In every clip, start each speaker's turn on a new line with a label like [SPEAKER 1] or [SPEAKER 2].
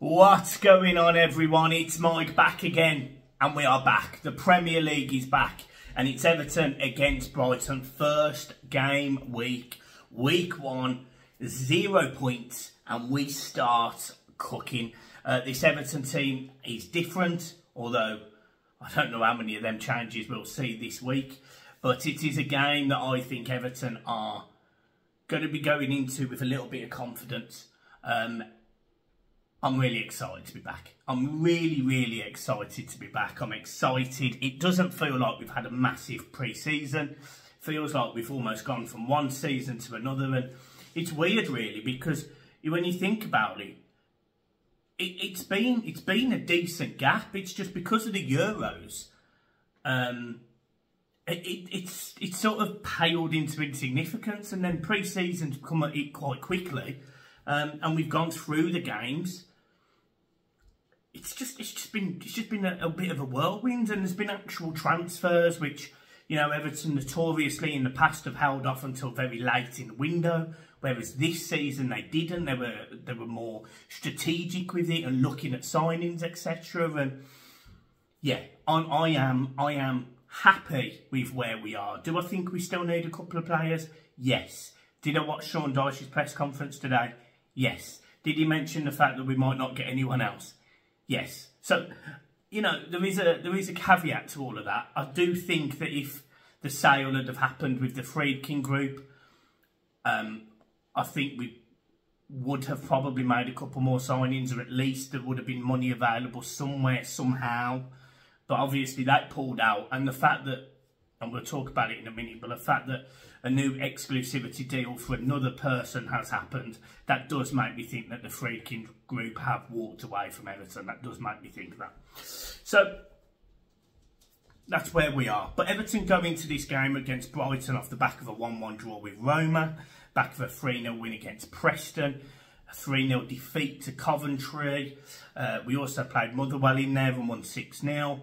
[SPEAKER 1] What's going on, everyone? It's Mike back again, and we are back. The Premier League is back, and it's Everton against Brighton. First game week 1, 0 points, and we start cooking. This Everton team is different, although I don't know how many of them changes we'll see this week. But it is a game that I think Everton are going to be going into with a little bit of confidence. I'm really excited to be back. I'm really excited to be back. I'm excited. It doesn't feel like we've had a massive pre-season. Feels like we've almost gone from one season to another. And it's weird, really, because when you think about it, it's been a decent gap. It's just because of the Euros. It's sort of paled into insignificance, and then pre-season's come at it quite quickly. And we've gone through the games. It's just been a bit of a whirlwind, and there's been actual transfers which, you know, Everton notoriously in the past have held off until very late in the window, whereas this season they didn't. They were more strategic with it and looking at signings, etc. And yeah, I am happy with where we are. Do I think we still need a couple of players? Yes. Did I watch Sean Dyche's press conference today? Yes. Did he mention the fact that we might not get anyone else? Yes. So, you know, there is a caveat to all of that. I do think that if the sale had have happened with the Friedkin group, I think we would have probably made a couple more signings, or at least there would have been money available somewhere, somehow. But obviously that pulled out, and the fact that, and we'll talk about it in a minute, but the fact that a new exclusivity deal for another person has happened, that does make me think that the Friedkin group have walked away from Everton. That does make me think that. So, that's where we are. But Everton go into this game against Brighton off the back of a 1-1 draw with Roma, back of a 3-0 win against Preston, a 3-0 defeat to Coventry. We also played Motherwell in there and won 6-0.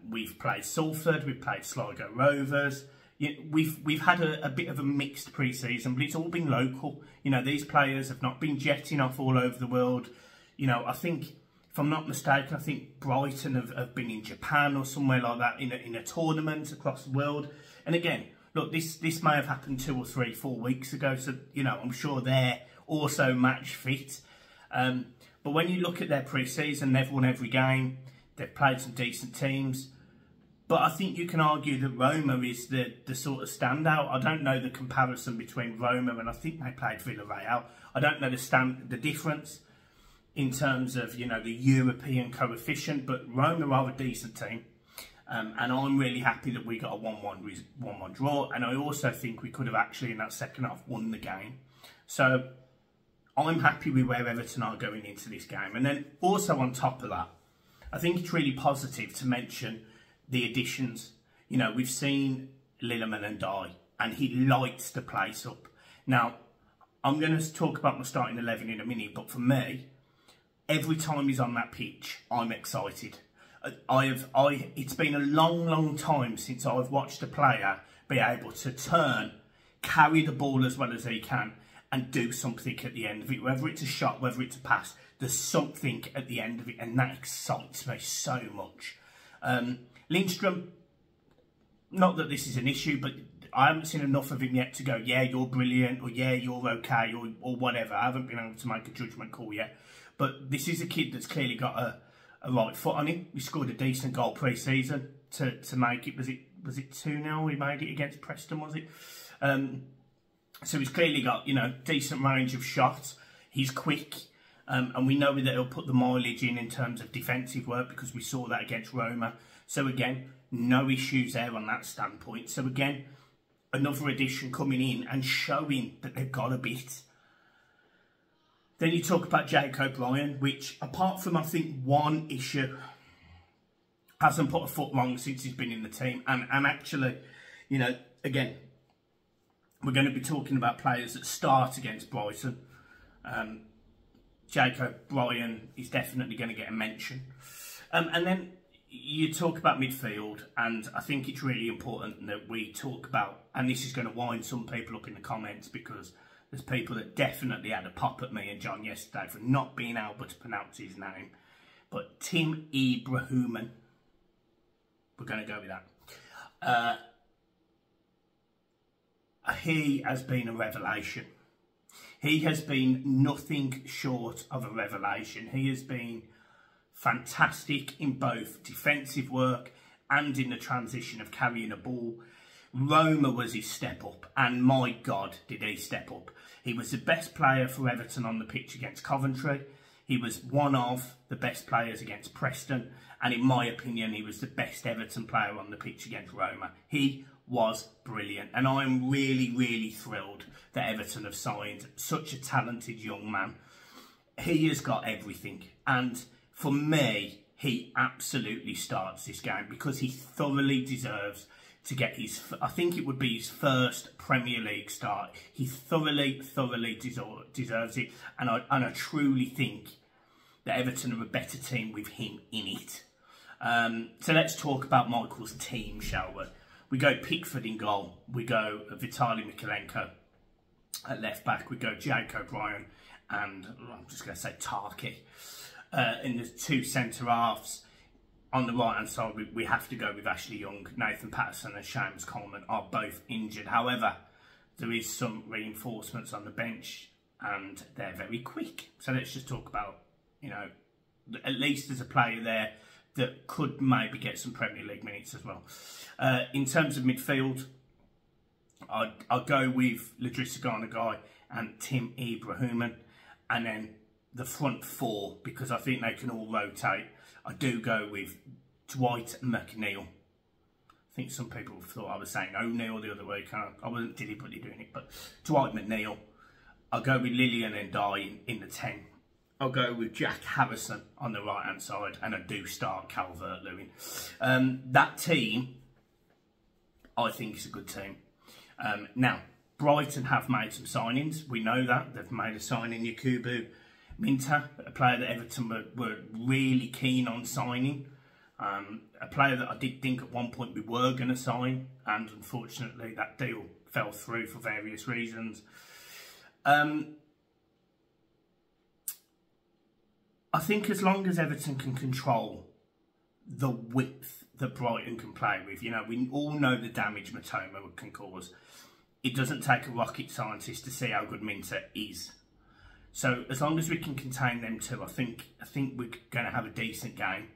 [SPEAKER 1] We've played Salford, we've played Sligo Rovers. We've had a bit of a mixed pre-season, but it's all been local. You know, these players have not been jetting off all over the world. You know, I think, if I'm not mistaken, I think Brighton have been in Japan or somewhere like that in a tournament across the world. And again, look, this may have happened 2 or 3, 4 weeks ago, so, you know, I'm sure they're also match fit. But when you look at their pre-season, they've won every game. They've played some decent teams. But I think you can argue that Roma is the sort of standout. I don't know the comparison between Roma and I think they played Villarreal. I don't know the difference in terms of, you know, the European coefficient. But Roma are a decent team. And I'm really happy that we got a 1-1 draw. And I also think we could have actually, in that second half, won the game. So I'm happy with where Everton are going into this game. And then also on top of that, I think it's really positive to mention the additions. You know, we've seen Lilliman and Die, and he lights the place up. Now, I'm going to talk about my starting 11 in a minute, but for me, every time he's on that pitch, I'm excited. It's been a long time since I've watched a player be able to turn, carry the ball as well as he can, and do something at the end of it, whether it's a shot, whether it's a pass. There's something at the end of it, and that excites me so much. Lindstrom, not that this is an issue, but I haven't seen enough of him yet to go, yeah, you're brilliant, or yeah, you're okay, or whatever. I haven't been able to make a judgment call yet. But this is a kid that's clearly got a right foot on him. He scored a decent goal pre-season to make it. Was it 2-0? He made it against Preston, was it? So he's clearly got, you know, decent range of shots. He's quick. And we know that he'll put the mileage in terms of defensive work, because we saw that against Roma. So again, no issues there on that standpoint. So again, another addition coming in and showing that they've got a bit. Then you talk about Jake O'Brien, which, apart from, I think, one issue, hasn't put a foot wrong since he's been in the team. And actually, you know, again, we're going to be talking about players that start against Brighton. Jake O'Brien is definitely going to get a mention. And then you talk about midfield, and I think it's really important that we talk about, and this is going to wind some people up in the comments because There's people that definitely had a pop at me and John yesterday for not being able to pronounce his name. But Tim Ibrahimovic, we're going to go with that. He has been a revelation. He has been nothing short of a revelation. He has been fantastic in both defensive work and in the transition of carrying a ball. Roma was his step up, and my God, did he step up. He was the best player for Everton on the pitch against Coventry. He was one of the best players against Preston, and in my opinion, he was the best Everton player on the pitch against Roma. He was brilliant, and I'm really, really thrilled that Everton have signed such a talented young man. He has got everything, and for me, he absolutely starts this game because he thoroughly deserves to get his, I think it would be his first Premier League start. He thoroughly deserves it, and I truly think that Everton are a better team with him in it. So let's talk about Michael's team, shall we? We go Pickford in goal. We go Vitaly Mykolenko at left back. We go Jake O'Brien and I'm just going to say Tarky in the two centre halves. On the right hand side, we have to go with Ashley Young. Nathan Patterson and Seamus Coleman are both injured. However, there is some reinforcements on the bench and they're very quick. So let's just talk about, you know, at least there's a player there that could maybe get some Premier League minutes as well. In terms of midfield, I'll go with Ladrissa Ganagai and Tim Ibrahimovic, and then the front four, because I think they can all rotate. I do go with Dwight McNeil. I think some people thought I was saying O'Neill the other way. I wasn't deliberately doing it, but Dwight McNeil. I'll go with Lillian Ndiaye in the 10. I'll go with Jack Harrison on the right-hand side, and I do start Calvert-Lewin. That team, I think, is a good team. Now, Brighton have made some signings. We know that. They've made a signing, Yakubu Minta, a player that Everton were really keen on signing. A player that I did think at one point we were going to sign, and unfortunately that deal fell through for various reasons. I think as long as Everton can control the width that Brighton can play with, you know, we all know the damage Matoma can cause. It doesn't take a rocket scientist to see how good Minta is. So as long as we can contain them two, I think we're going to have a decent game.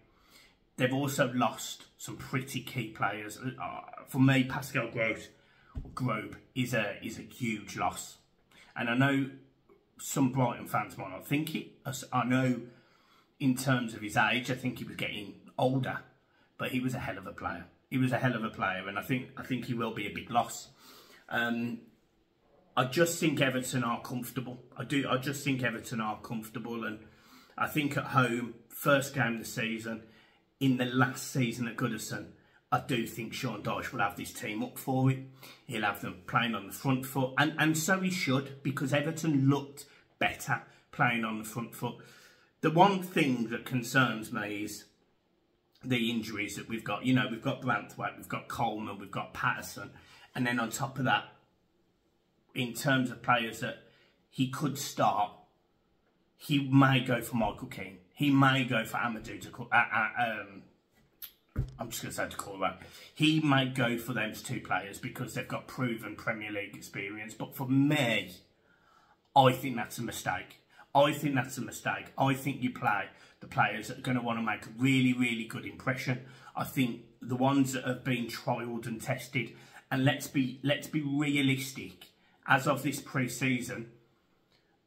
[SPEAKER 1] They've also lost some pretty key players. For me, Pascal Grobe is a huge loss, and I know some Brighton fans might not think it. I know in terms of his age, I think he was getting older, but he was a hell of a player. He was a hell of a player, and I think he will be a big loss. I just think Everton are comfortable. I just think Everton are comfortable, and I think at home, first game of the season, in the last season at Goodison, I do think Sean Dyche will have this team up for it. He'll have them playing on the front foot, and so he should, because Everton looked better playing on the front foot. The one thing that concerns me is the injuries that we've got. You know, we've got Branthwaite, we've got Coleman, we've got Patterson, and then on top of that, in terms of players that he could start, he may go for Michael Keane. He may go for Amadou I'm just going to say Doucouré. He may go for those two players because they've got proven Premier League experience. But for me, I think that's a mistake. I think that's a mistake. I think you play the players that are going to want to make a really, really good impression. I think the ones that have been trialled and tested, and let's be realistic. As of this pre-season,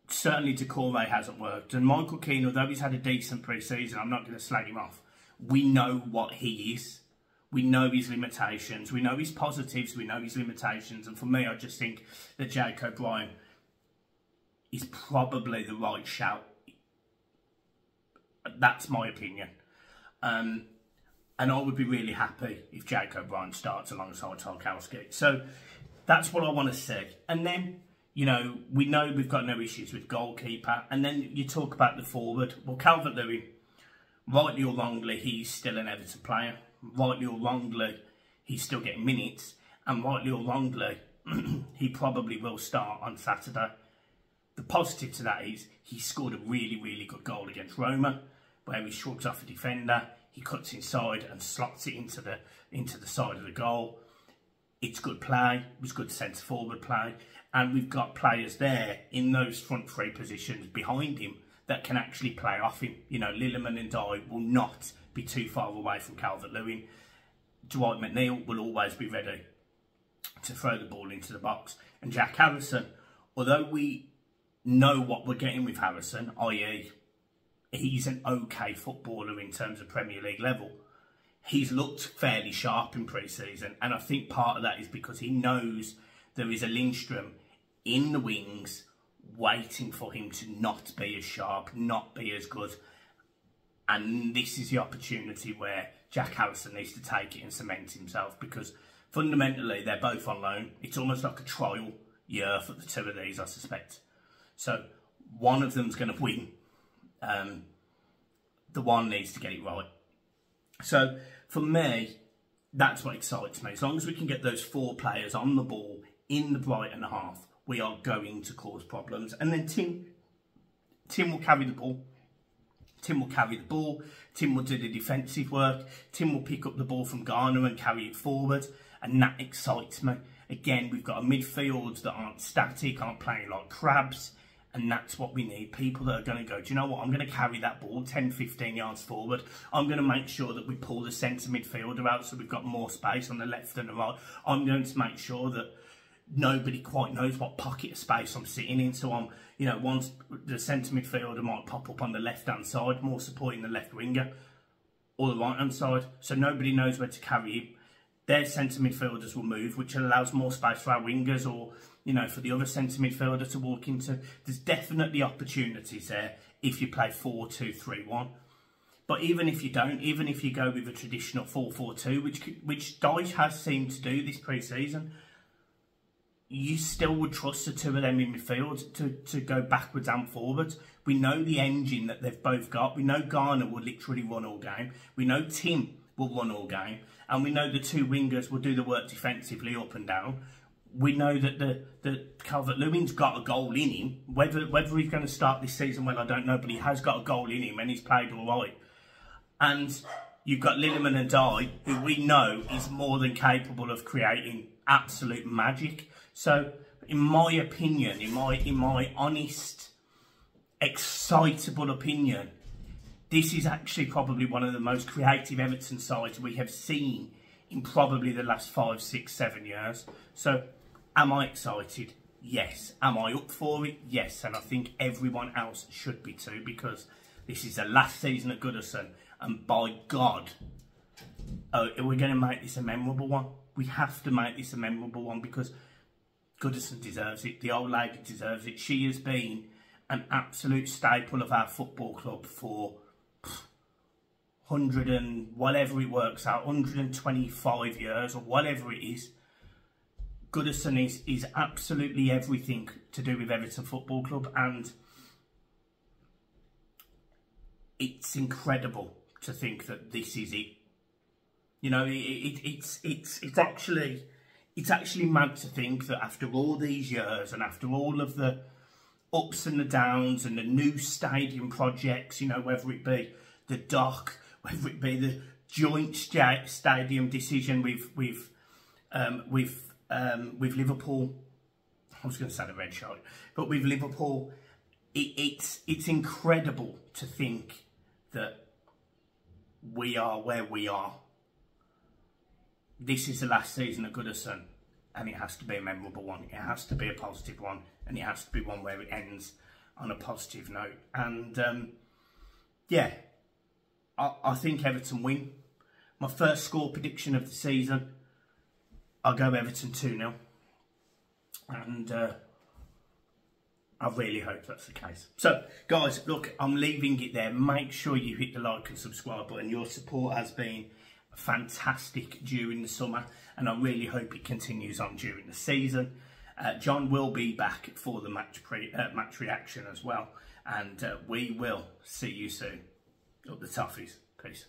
[SPEAKER 1] certainly Doucouré hasn't worked. And Michael Keane, although he's had a decent pre-season, I'm not going to slag him off. We know what he is. We know his limitations. We know his positives. We know his limitations. And for me, I just think that Jake O'Brien is probably the right shout. That's my opinion. And I would be really happy if Jake O'Brien starts alongside Tarkowski. So that's what I want to see. And then, you know we've got no issues with goalkeeper. And then you talk about the forward. Well, Calvert-Lewin, rightly or wrongly, he's still an Everton player. Rightly or wrongly, he's still getting minutes. And rightly or wrongly, he probably will start on Saturday. the positive to that is he scored a really, really good goal against Roma, where he shrugs off a defender, he cuts inside and slots it into the side of the goal. It's good play, it was good centre-forward play, and we've got players there in those front three positions behind him that can actually play off him. You know, Lilliman and Dye will not be too far away from Calvert-Lewin. Dwight McNeil will always be ready to throw the ball into the box. And Jack Harrison, although we know what we're getting with Harrison, i.e. he's an okay footballer in terms of Premier League level, he's looked fairly sharp in pre-season, and I think part of that is because he knows there is a Lindstrom in the wings waiting for him to not be as sharp, not be as good. And this is the opportunity where Jack Harrison needs to take it and cement himself, because fundamentally they're both on loan. It's almost like a trial year for the two of these, I suspect. So one of them's going to win. The one needs to get it right. So for me, that's what excites me. As long as we can get those four players on the ball in the Brighton half, we are going to cause problems. And then Tim will carry the ball. Tim will carry the ball. Tim will do the defensive work. Tim will pick up the ball from Garner and carry it forward. And that excites me. Again, we've got a midfield that aren't static, aren't playing like crabs. And that's what we need. People that are going to go, do you know what? I'm going to carry that ball 10, 15 yards forward. I'm going to make sure that we pull the centre midfielder out so we've got more space on the left and the right. I'm going to make sure that nobody quite knows what pocket of space I'm sitting in. So I'm, you know, once the centre midfielder might pop up on the left-hand side, more supporting the left winger, or the right-hand side. So nobody knows where to carry him. Their centre midfielders will move, which allows more space for our wingers, or, you know, for the other centre midfielder to walk into. There's definitely opportunities there if you play 4-2-3-1. But even if you don't, even if you go with a traditional 4-4-2, which Dyche has seemed to do this pre-season, you still would trust the two of them in midfield to go backwards and forwards. We know the engine that they've both got. We know Garner will literally run all game. We know Tim will run all game. And we know the two wingers will do the work defensively up and down. We know that the Calvert-Lewin's got a goal in him. Whether he's going to start this season well, I don't know, but he has got a goal in him and he's played all right. And you've got Lilliman and Dye, who we know is more than capable of creating absolute magic. So, in my opinion, in my honest, excitable opinion, this is actually probably one of the most creative Everton sides we have seen in probably the last 5, 6, 7 years. So, am I excited? Yes. Am I up for it? Yes. And I think everyone else should be too, because this is the last season at Goodison. And by God, we're going to make this a memorable one. We have to make this a memorable one, because Goodison deserves it. The old lady deserves it. She has been an absolute staple of our football club for 100 and whatever it works out, 125 years or whatever it is. Goodison is absolutely everything to do with Everton Football Club, and it's incredible to think that this is it. You know, it's actually mad to think that after all these years and after all of the ups and the downs and the new stadium projects, you know, whether it be the dock, whether it be the joint stadium decision with Liverpool, I was going to say the Red Shot, but with Liverpool, it's incredible to think that we are where we are. This is the last season at Goodison, and it has to be a memorable one. It has to be a positive one, and it has to be one where it ends on a positive note. And yeah, I think Everton win. My first score prediction of the season, I'll go Everton 2-0. And I really hope that's the case. So, guys, look, I'm leaving it there. Make sure you hit the like and subscribe button. Your support has been fantastic during the summer, and I really hope it continues on during the season. John will be back for the match reaction as well, and we will see you soon. Up the toffees. Peace.